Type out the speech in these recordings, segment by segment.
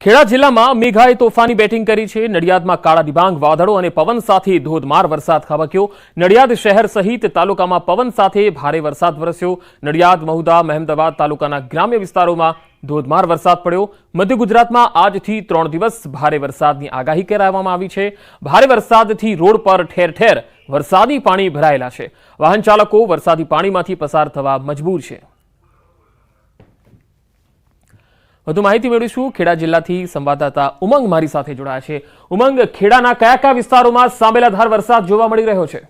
ખેડા જિલ્લામાં મેઘાએ તોફાની બેટિંગ કરી છે। નડિયાદમાં કાળા ડિબાંગ વાદળો અને પવન સાથે ધોધમાર વરસાદ ખાબક્યો। નડિયાદ શહેર સહિત તાલુકામાં પવન સાથે ભારે વરસાદ વરસ્યો। નડિયાદ, મહુધા, મહેમદાવાદ તાલુકાના ગ્રામ્ય વિસ્તારોમાં ધોધમાર વરસાદ પડ્યો। મધ્ય ગુજરાતમાં આજથી 3 દિવસ ભારે વરસાદની આગાહી કરવામાં આવી છે। ભારે વરસાદથી રોડ પર ઠેર ઠેર વરસાદી પાણી ભરાયેલા છે। વાહન ચાલકો વરસાદી પાણીમાંથી પસાર થવા મજબૂર છે। વધુ માહિતી મેળવીશું ખેડા જિલ્લાથી સંવાદદાતા ઉમંગ મારી સાથે જોડાયા છે। ઉમંગ, ખેડાના કયા કયા વિસ્તારોમાં સાંબેલાધાર વરસાદ જોવા મળી રહ્યો છે?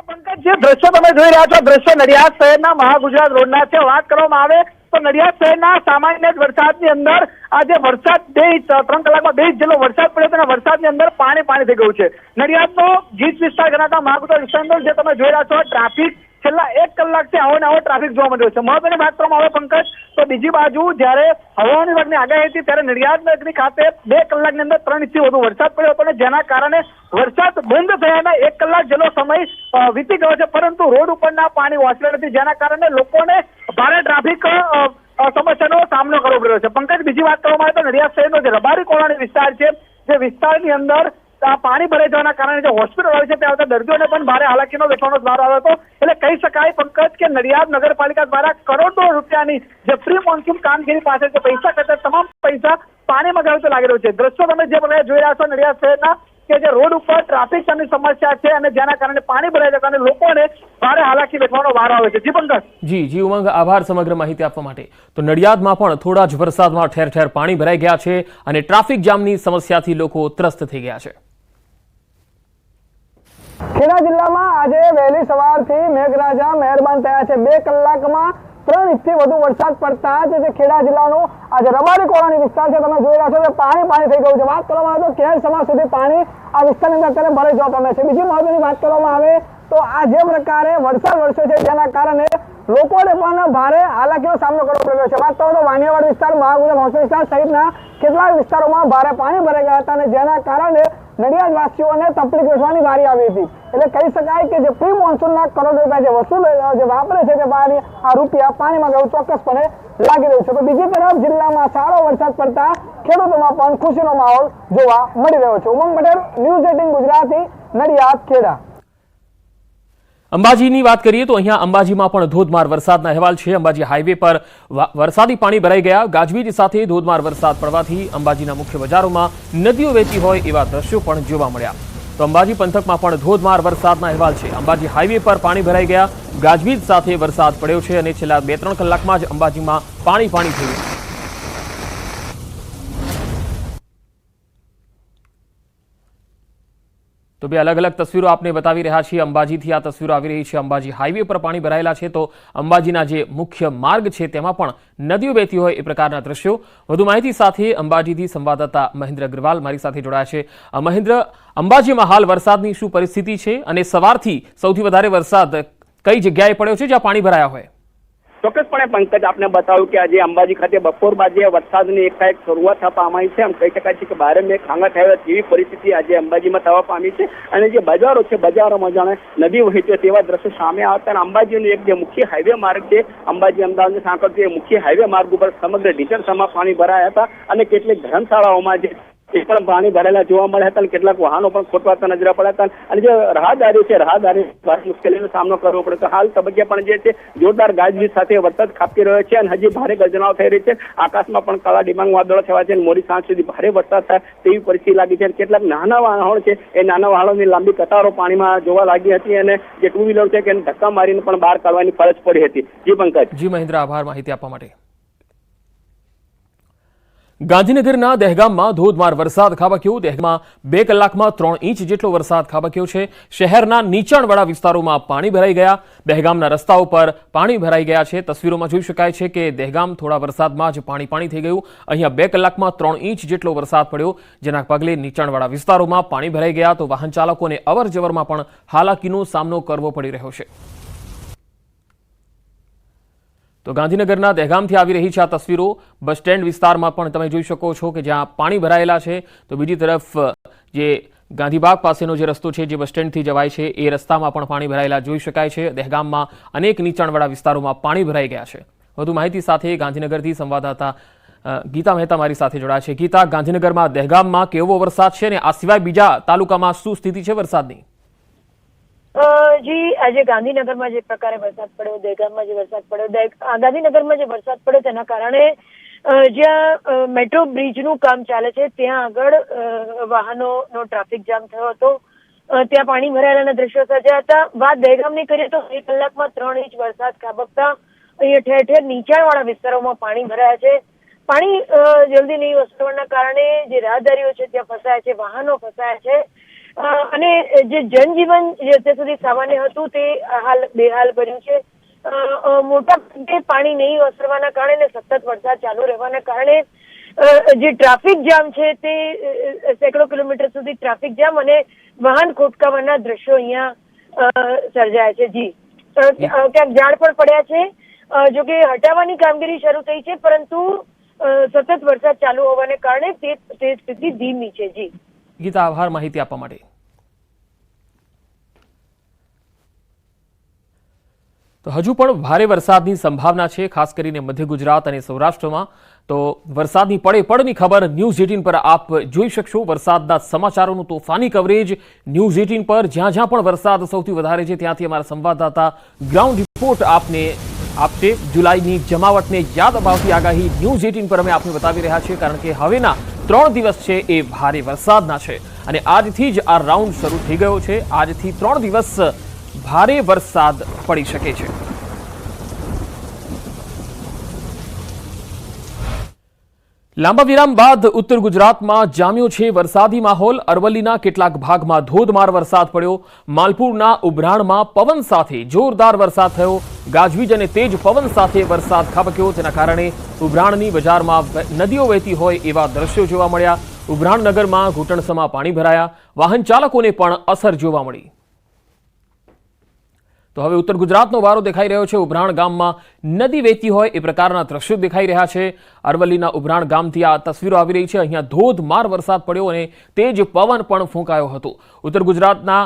પંકજ, જે દ્રશ્યો તમે જોઈ રહ્યા છો, દ્રશ્યો નડિયાદ શહેરના મહાગુજરાત રોડના છે। વાત કરવામાં આવે તો નડિયાદ શહેરના સામાન્ય વરસાદની અંદર આજે વરસાદ 3 કલાકમાં 2 ઇંચ જેટલો વરસાદ પડ્યો હતો। વરસાદની અંદર પાણી થઈ ગયું છે। નડિયાદનો ગીચ વિસ્તાર ગણાતા મહાગુજરાત વિસ્તારનો જે તમે જોઈ રહ્યા છો, ટ્રાફિક છેલ્લા 1 કલાકથી આવો ટ્રાફિક જોવા મળ્યો છે। મહત્વની વાત કરવામાં આવે પંકજ, તો બીજી બાજુ જ્યારે હવામાન વિભાગની આગાહી હતી ત્યારે નડિયાદ નગરી ખાતે 2 કલાકની અંદર 3 ઇંચથી વધુ વરસાદ પડ્યો હતો, જેના કારણે વરસાદ બંધ થયાના 1 કલાક જેટલો સમય વીતી ગયો છે, પરંતુ રોડ ઉપરના પાણી ઓસર્યા નથી, જેના કારણે લોકોને ભારે ટ્રાફિક સમસ્યાનો સામનો કરવો પડ્યો છે। પંકજ, બીજી વાત કરવામાં આવે તો નડિયાદ શહેરનો જે રબારી કોલોની વિસ્તાર છે, જે વિસ્તારની અંદર પાણી ભરાઈ જવાના કારણે જે હોસ્પિટલ હોય છે ત્યાં આવતા દર્દીઓને પણ ભારે હાલાકીનો વેઠવાનો વારો આવ્યો હતો। એટલે કહી શકાય પંકજ કે નડિયાદ નગરપાલિકા દ્વારા કરોડો રૂપિયાની જે પ્રી મોન્સૂન કામગીરી પાછળ જે પૈસા ખર્ચા, તમામ પૈસા પાણીમાં ગાળતો લાગી રહ્યો છે। દ્રશ્યો તમે જે પ્રકારે જોઈ રહ્યા છો નડિયાદ શહેરના, કે જે રોડ ઉપર ટ્રાફિક જામની સમસ્યા છે અને જેના કારણે પાણી ભરાઈ જતા લોકોને ભારે હાલાકી વેઠવાનો વારો આવે છે। જી પંકજ। જી ઉમંગ, આભાર સમગ્ર માહિતી આપવા માટે। તો નડિયાદમાં પણ થોડા જ વરસાદમાં ઠેર ઠેર પાણી ભરાઈ ગયા છે અને ટ્રાફિક જામની સમસ્યાથી લોકો ત્રસ્ત થઈ ગયા છે। ખેડા જિલ્લામાં આજે વહેલી સવારથી મેઘરાજા મહેરબાન થયા છે। 2 કલાકમાં 3 ઇંચથી વધુ વરસાદ પડતા જ ખેડા જિલ્લાનો આજે રબારી કોલોની વિસ્તાર છે, તમે જોઈ રહ્યા છો કે પાણી થઈ ગયું છે। વાત કરવામાં આવે તો કેર સમાજ સુધી પાણી આ વિસ્તારની અંદર અત્યારે ભરાઈ જવા પામે છે। બીજી મહત્વની વાત કરવામાં આવે તો આ જે પ્રકારે વરસાદ વરસ્યો છે જેના કારણે લોકોને પણ ભારે હાલાકીનો સામનો કરવો પડ્યો છે। વાત કરો તો વાનિયાવાડ વિસ્તાર, મહાગુજરાત હોસ્પિટલ વિસ્તાર સહિતના કેટલાક વિસ્તારોમાં ભારે પાણી ભરાઈ ગયા હતા અને જેના કારણે નડિયાદ વાસીઓને તકલીફ વેઠવાની વારી આવી હતી। એટલે કહી શકાય કે જે પ્રી મોન્સૂનના કરોડો રૂપિયા જે વસૂલ જે વાપરે છે તે આ રૂપિયા પાણીમાં ગયું ચોક્કસપણે લાગી રહ્યું છે। તો બીજી તરફ જિલ્લામાં સારો વરસાદ પડતા ખેડૂતોમાં પણ ખુશીનો માહોલ જોવા મળી રહ્યો છે। ઉમંગ પટેલ, ન્યૂઝ 18 ગુજરાતી, નડિયાદ, ખેડા। અંબાજીની વાત કરીએ તો અહીંયા અંબાજીમાં પણ ધોધમાર વરસાદના અહેવાલ છે। અંબાજી હાઈવે પર વરસાદી પાણી ભરાઈ ગયા। ગાજવીજ સાથે ધોધમાર વરસાદ પડવાથી અંબાજીના મુખ્ય બજારોમાં નદીઓ વહેતી હોય એવા દ્રશ્યો પણ જોવા મળ્યા। તો અંબાજી પંથકમાં પણ ધોધમાર વરસાદના અહેવાલ છે। અંબાજી હાઈવે પર પાણી ભરાઈ ગયા, ગાજવીજ સાથે વરસાદ પડ્યો છે અને છેલ્લા 2-3 કલાકમાં જ અંબાજીમાં પાણી થઈ ગયું। તો બે અલગ અલગ તસવીરો આપને બતાવી રહ્યા છીએ। અંબાજીથી આ તસવીરો આવી રહી છે। અંબાજી હાઈવે પર પાણી ભરાયેલા છે, તો અંબાજીના જે મુખ્ય માર્ગ છે તેમાં પણ નદીઓ વહેતી હોય એ પ્રકારના દ્રશ્યો। વધુ માહિતી સાથે અંબાજીથી સંવાદદાતા મહેન્દ્ર અગ્રવાલ મારી સાથે જોડાયા છે। મહેન્દ્ર, અંબાજીમાં હાલ વરસાદની શું પરિસ્થિતિ છે અને સવારથી સૌથી વધારે વરસાદ કઈ જગ્યાએ પડ્યો છે જ્યાં પાણી ભરાયા હોય? ચોક્કસપણે પંકજ, આપને બતાવ્યું કે આજે અંબાજી ખાતે બપોર બાદ વરસાદની એકાએક શરૂઆત થવા પામી છે। આમ કહી શકાય છે કે ભારે મેઘ ખાંગા થયા તેવી પરિસ્થિતિ આજે અંબાજીમાં થવા પામી છે અને જે બજારો છે, બજારોમાં જાણે નદી વહેતી તેવા દ્રશ્યો સામે આવતા। અંબાજીનો એક જે મુખ્ય હાઈવે માર્ગ છે, અંબાજી અમદાવાદને સાંકળતો એ મુખ્ય હાઈવે માર્ગ ઉપર સમગ્ર ડીઝલમાં પાણી ભરાયા હતા અને કેટલીક ધર્મશાળાઓમાં જે પણ પાણી ભરેલા જોવા મળ્યા હતા અને કેટલાક વાહનો પણ ખોટવાતા નજરે પડ્યા હતા અને જે રાહદારીઓ છે, રાહદારી મુશ્કેલીનો સામનો કરવો પડે। તો હાલ તબક્કે પણ જે છે જોરદાર ગાજવીજ સાથે વરસાદ ખાબકી રહ્યો છે અને હજી ભારે ગર્જનાઓ થઈ રહી છે। આકાશમાં પણ કાળા ડિબાંગ વાદળો થવા છે અને મોડી સાંજ સુધી ભારે વરસાદ થાય તેવી પરિસ્થિતિ લાગી છે। કેટલાક નાના વાહનો છે, એ નાના વાહનોની લાંબી કતારો પાણીમાં જોવા લાગી હતી અને જે 2 વ્હીલર છે કે ધક્કા મારીને પણ બહાર કાઢવાની ફરજ પડી હતી। જી પંકજ। જી મહેન્દ્ર, આભાર માહિતી આપવા માટે। ગાંધીનગરના દહેગામમાં ધોધમાર વરસાદ ખાબક્યો। દહેગામમાં 2 કલાકમાં 3 ઇંચ જેટલો વરસાદ ખાબક્યો છે। શહેરના નીચાણવાળા વિસ્તારોમાં પાણી ભરાઈ ગયા। દહેગામના રસ્તાઓ પર પાણી ભરાઈ ગયા છે। તસવીરોમાં જોઈ શકાય છે કે દહેગામ થોડા વરસાદમાં જ પાણી થઈ ગયું। અહીંયા 2 કલાકમાં 3 ઇંચ જેટલો વરસાદ પડ્યો, જેના પગલે નીચાણવાળા વિસ્તારોમાં પાણી ભરાઈ ગયા, તો વાહન ચાલકોને અવર જવરમાં પણ હાલાકીનો સામનો કરવો પડી રહ્યો છે। તો ગાંધીનગરના દહેગામથી આવી રહી છે આ તસવીરો। બસ સ્ટેન્ડ વિસ્તારમાં પણ તમે જોઈ શકો છો કે જ્યાં પાણી ભરાયેલા છે। તો બીજી તરફ જે ગાંધીબાગ પાસેનો જે રસ્તો છે, જે બસ સ્ટેન્ડથી જવાય છે, એ રસ્તામાં પણ પાણી ભરાયેલા જોઈ શકાય છે। દહેગામમાં અનેક નીચાણવાળા વિસ્તારોમાં પાણી ભરાઈ ગયા છે। વધુ માહિતી સાથે ગાંધીનગરથી સંવાદદાતા ગીતા મહેતા મારી સાથે જોડાયા છે. ગીતા, ગાંધીનગરમાં દહેગામમાં કેવો વરસાદ છે અને આ સિવાય બીજા તાલુકામાં શું સ્થિતિ છે વરસાદની? જી, આજે ગાંધીનગરમાં જે પ્રકારે વરસાદ પડ્યો, દહેગામમાં જે વરસાદ પડ્યો, ગાંધીનગરમાં જે વરસાદ પડ્યો તેના કારણે જ્યાં મેટ્રો બ્રિજનું કામ ચાલે છે ત્યાં આગળ વાહનોનો ટ્રાફિક જામ થયો હતો. ત્યાં પાણી ભરાયેલાના દ્રશ્યો સર્જાયા હતા. વાત દહેગામની કરીએ તો 2 કલાકમાં 3 ઇંચ વરસાદ ખાબકતા અહીંયા ઠેર ઠેર નીચાણવાળા વિસ્તારોમાં પાણી ભરાયા છે. પાણી જલ્દી નહીં ઓસરવાના કારણે જે રાહદારીઓ છે ત્યાં ફસાયા છે, વાહનો ફસાયા છે અને જે જનજીવન જે અત્યાર સુધી સામાન્ય હતું તે હાલ બેહાલ બન્યું છે. મોટા ભાગે પાણી નહીં ઓસરવાના કારણે, સતત વરસાદ ચાલુ રહેવાના કારણે જે ટ્રાફિક જામ છે તે સેંકડો કિલોમીટર સુધી ટ્રાફિક જામ અને વાહન ખોટકાવાના દ્રશ્યો અહીંયા સર્જાયા છે. જી, ક્યાંક ઝાડ પણ પડ્યા છે. જો કે હટાવવાની કામગીરી શરૂ થઈ છે, પરંતુ સતત વરસાદ ચાલુ હોવાને કારણે તે સ્થિતિ ધીમી છે. જી ગીતા, આભાર માહિતી આપવા માટે. તો હજુ પણ ભારે વરસાદની સંભાવના છે, ખાસ કરીને મધ્ય ગુજરાત અને સૌરાષ્ટ્રમાં. તો વરસાદની પડની ખબર ન્યૂઝ 18 પર આપ જોઈ શકશો. વરસાદના સમાચારોનું તોફાની કવરેજ ન્યૂઝ 18 પર. જ્યાં જ્યાં પણ વરસાદ સૌથી વધારે છે ત્યાંથી અમારા સંવાદદાતા ગ્રાઉન્ડ રિપોર્ટ આપને આપશે. જુલાઈની જમાવટને યાદ અપાવતી આગાહી ન્યૂઝ 18 પર અમે આપને બતાવી રહ્યા છીએ, કારણ કે હવેના 3 દિવસ છે એ ભારે વરસાદના છે અને આજથી જ આ રાઉન્ડ શરૂ થઈ ગયો છે. આજથી 3 દિવસ ભારે વરસાદ પડી શકે છે. લાંબા વિરામ બાદ ઉત્તર ગુજરાતમાં જામ્યો છે વરસાદી માહોલ. અરવલ્લીના કેટલાક ભાગમાં ધોધમાર વરસાદ પડ્યો. માલપુરના ઉભરાણમાં પવન સાથે જોરદાર વરસાદ થયો. ગાજવીજ અને તેજ પવન સાથે વરસાદ ખાબક્યો. તેના કારણે ઉભરાણની બજારમાં નદીઓ વહેતી હોય એવા દ્રશ્યો જોવા મળ્યા. ઉભરાણ નગરમાં ઘૂંટણસમાં પાણી ભરાયા. વાહન ચાલકોને પણ અસર જોવા મળી. તો હવે ઉત્તર ગુજરાતનો વારો દેખાઈ રહ્યો છે. ઉભરાણ ગામમાં નદી વહેતી હોય એ પ્રકારના દ્રશ્યો દેખાઈ રહ્યા છે. અરવલ્લીના ઉભરાણ ગામથી આ તસવીરો આવી રહી છે. અહીંયા ધોધમાર વરસાદ પડ્યો અને તેજ પવન પણ ફૂંકાયો હતો. ઉત્તર ગુજરાતના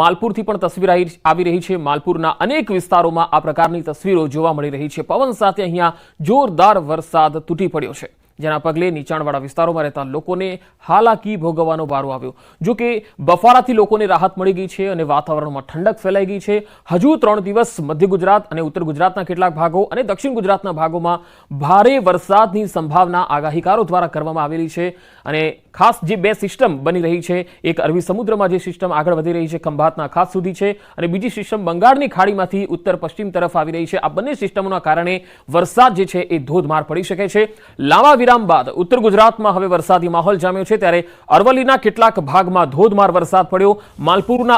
માલપુરથી પણ તસવીર આવી રહી છે. માલપુરના અનેક વિસ્તારોમાં આ પ્રકારની તસવીરો જોવા મળી રહી છે. પવન સાથે અહીંયા જોરદાર વરસાદ તૂટી પડ્યો છે, જેના પગલે નીચાણવાળા વિસ્તારોમાં રહેતા લોકોને હાલાકી ભોગવવાનો વારો આવ્યો. જો કે બફારાથી લોકોને રાહત મળી ગઈ છે અને વાતાવરણમાં ઠંડક ફેલાઈ ગઈ છે. હજુ 3 દિવસ મધ્ય ગુજરાત અને ઉત્તર ગુજરાતના કેટલાક ભાગો અને દક્ષિણ ગુજરાતના ભાગોમાં ભારે વરસાદની સંભાવના આગાહીકારો દ્વારા કરવામાં આવેલી છે. અને ખાસ જે 2 સિસ્ટમ બની રહી છે, એક અરબી સમુદ્રમાં જે સિસ્ટમ આગળ વધી રહી છે ખંભાતના ખાસ સુધી છે, અને બીજી સિસ્ટમ બંગાળની ખાડીમાંથી ઉત્તર પશ્ચિમ તરફ આવી રહી છે. આ બંને સિસ્ટમોના કારણે વરસાદ જે છે એ ધોધમાર પડી શકે છે. લાંબા વિરામ બાદ ઉત્તર ગુજરાતમાં હવે વરસાદી માહોલ જામ્યો છે, ત્યારે અરવલ્લીના કેટલાક ભાગમાં ધોધમાર વરસાદ પડ્યો. માલપુરના